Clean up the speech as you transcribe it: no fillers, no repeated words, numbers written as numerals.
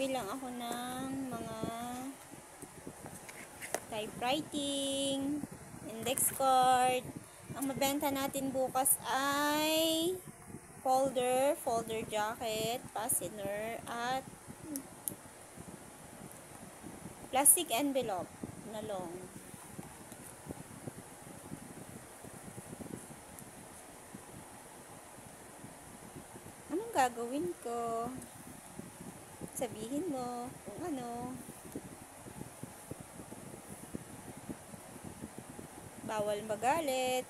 magbibilang ako ng mga typewriting, index card. Ang mabenta natin bukas ay folder jacket, fastener, at plastic envelope na long. Anong gagawin ko? Sabihin mo kung ano. Bawal magalit.